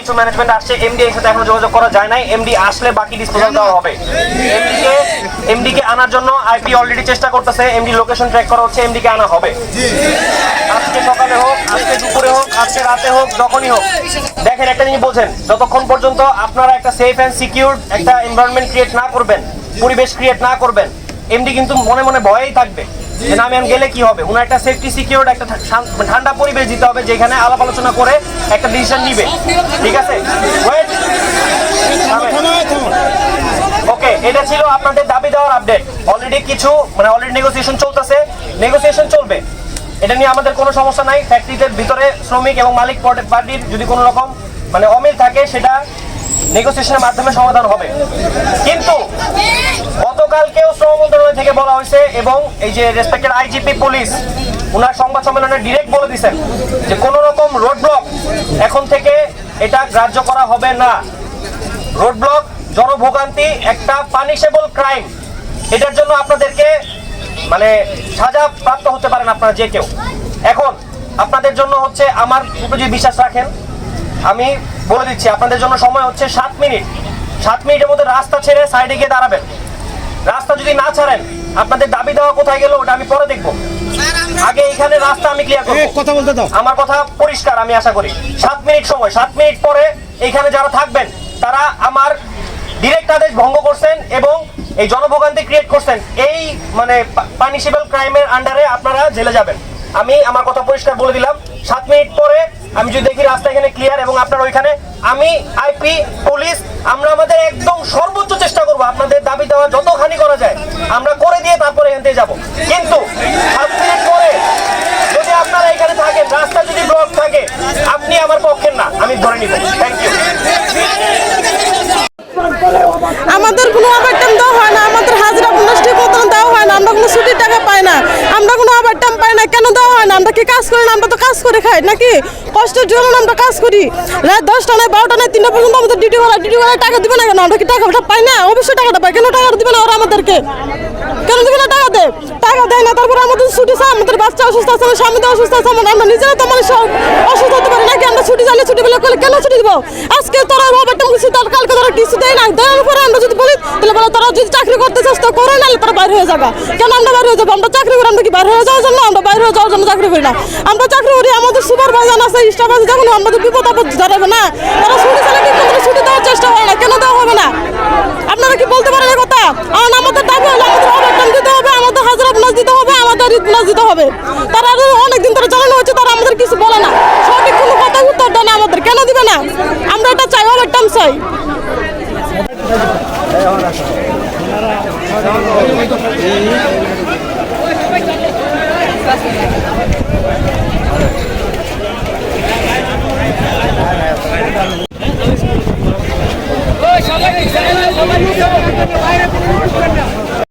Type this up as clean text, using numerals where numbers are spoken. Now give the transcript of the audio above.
কিছু ম্যানেজমেন্ট আসছে, এমডি এর সাথে এখনো যোগাযোগ করা যায় নাই। এমডি আসলে বাকি ডিসপোজাল দেওয়া হবে। এমডি কে আনার জন্য আইপি অলরেডি চেষ্টা করতেছে, এমডি লোকেশন ট্র্যাক করা হচ্ছে, এমডি কে আনা হবে। আজকে সকালে হোক, আজকে দুপুরে হোক, আজকে রাতে হোক, যখনই হোক। দেখেন একটা জিনিস বোঝেন, যতক্ষণ পর্যন্ত আপনারা একটা সেফ অ্যান্ড সিকিউর একটা এনভায়রনমেন্ট ক্রিয়েট না করবেন, পরিবেশ ক্রিয়েট না করবেন, এমডি কিন্তু মনে মনে ভয়েই থাকবে যে না আমি গেলে কি হবে। উনার একটা সেফটি সিকিউর একটা ঠান্ডা পরিবেশ দিতে হবে যেখানে আলাপ আলোচনা করে একটা ডিসিশন নিবে। ঠিক আছে, ওকে, এটা ছিল আপনাদের দাবি দেওয়ার আপডেট। অলরেডি কিছু অলরেডি নেগোসিয়েশন চলতেছে, নেগোসিয়েশন চলবে, এটা নিয়ে আমাদের কোনো সমস্যা নাই। ফ্যাক্টরিতে ভিতরে শ্রমিক এবং মালিক পার্টির যদি কোনো রকম অমিল থাকে সেটা নেগোসিয়েশনের মাধ্যমে সমাধান হবে। কিন্তু গতকালকেও শ্রম মন্ত্রণালয় থেকে বলা হয়েছে এবং এই যে রেসপেক্টেড আইজিপি পুলিশ ওনার সংবাদ সম্মেলনে ডিরেক্ট বলে দিয়েছেন যে কোনো রকম রোড ব্লক এখন থেকে এটা গ্রাহ্য করা হবে না। রোড ব্লক জনভোগান্তি একটা পানিশেবল ক্রাইম, এটার জন্য আপনাদেরকে সাজা প্রাপ্ত হতে পারেন আপনারা যে কেউ। এখন আপনাদের জন্য হচ্ছে আমার উপর যদি বিশ্বাস রাখেন, আমি বলে দিচ্ছি আপনাদের জন্য সময় হচ্ছে 7 মিনিট। 7 মিনিটের মধ্যে রাস্তা ছেড়ে সাইডে গিয়ে দাঁড়াবেন। রাস্তা যদি না ছাড়েন আপনাদের দাবি দেওয়া কোথায় গেল ওটা আমি পরে দেখবো। আগে এখানে রাস্তা আমি ক্লিয়ার করব। কথা বলতে দাও, আমার কথা পরিষ্কার আমি আশা করি। 7 মিনিট সময়, 7 মিনিট পরে এখানে যারা থাকবেন তারা আমার ডিরেক্ট আদেশ ভঙ্গ করছেন এবং এই জনভোগান্তি ক্রিয়েট করছেন, এই পানিশেবল ক্রাইমের আন্ডারে আপনারা জেলে যাবেন। আমি আমার কথা পরিষ্কার বলে দিলাম। 7 মিনিট পরে আমি যদি দেখি রাস্তা এখানে ক্লিয়ার এবং আপনার ওইখানে, আমি আইপি পুলিশ আমরা আমাদের একদম সর্বোচ্চ চেষ্টা করব আপনাদের দাবি দেওয়া যতখানি করা যায় আমরা করে দিয়ে তারপরে এখান থেকে যাবো। কিন্তু 7 মিনিট পরে যদি আপনারা এখানে থাকেন, রাস্তা যদি ব্লক থাকে, আপনি আমার পক্ষের না, আমি ধরে নিব। Thank you. আমাদের কোনো ওভারটাইম দেওয়া হয় না, আমাদের হাজিরা বোনাস ঠিক মতন দেওয়া হয় না, আমরা কোনো ছুটির টাকা পাই না, আমরা কোনো ওভারটাইম পাই না। কেন দেওয়া হয় না? আমরা কি কাজ করি না? আমরা তো কাজ করে খাই নাকি? কষ্টের জন্য আমরা কাজ করি। রাত 10টা নয় 12টা নয় 3টা পর্যন্ত আমাদের ডিউটি করা টাকা দিবে না কেন? আমরা কি টাকাটা পাই না? অবশ্যই টাকাটা পাই। কেন টাকাটা দিবে না ওরা আমাদেরকে? কেন দিবে না? টাকা দেয়, টাকা দেয় না। তারপরে আমাদের ছুটি চাই, আমাদের বাচ্চা অসুস্থ আছে, আমার স্বামী তো অসুস্থ আছে, আমরা নিজেরা তো অসুস্থ হতে পারি নাকি? আমরা ছুটি চাইলে ছুটি পেলে কেন ছুটি দিব? আজকে তোরা ওভারটাইম কিছু তার কালকে তোরা কিছু দেয় না, দেওয়ার পরে আমরা যদি বলি তাহলে বলে তোরা যদি চাকরি করতে চেষ্টা করে না তারা বাইরে হয়ে যাবে। কেন আমরা বাইরে হয়ে যাবো? আমরা চাকরি করি, আমরা কি বাইরে হয়ে যাওয়ার জন্য? আমরা বাইরে হয়ে যাওয়ার জন্য চাকরি করি না। আমরা চাকরি করি, আমাদের সুপারভাইজার আছে, স্টাফ আছে, যখন আমাদের বিপদ আপদ দাঁড়াবে না তারা ছুটি চাইলে ঠিক মতো ছুটি দেওয়ার চেষ্টা করে না। কেন দেওয়া হবে না? আপনারা কি বলতে পারেন এই কথা? আমাদের দাবি হলো আমাদের ওভারটাইম দিতে হবে, আমাদের হাজিরা বোনাস দিতে হবে, আমাদের ঈদ বোনাস দিতে হবে। তারা আরো অনেকদিন ধরে জানানো হচ্ছে, তারা আমাদের কিছু বলে না, সঠিক কোনো কথা উত্তর দেয় না আমাদের। কেন দিবে না? আমরা এটা চাই, ওভারটাইম চাই। সবাই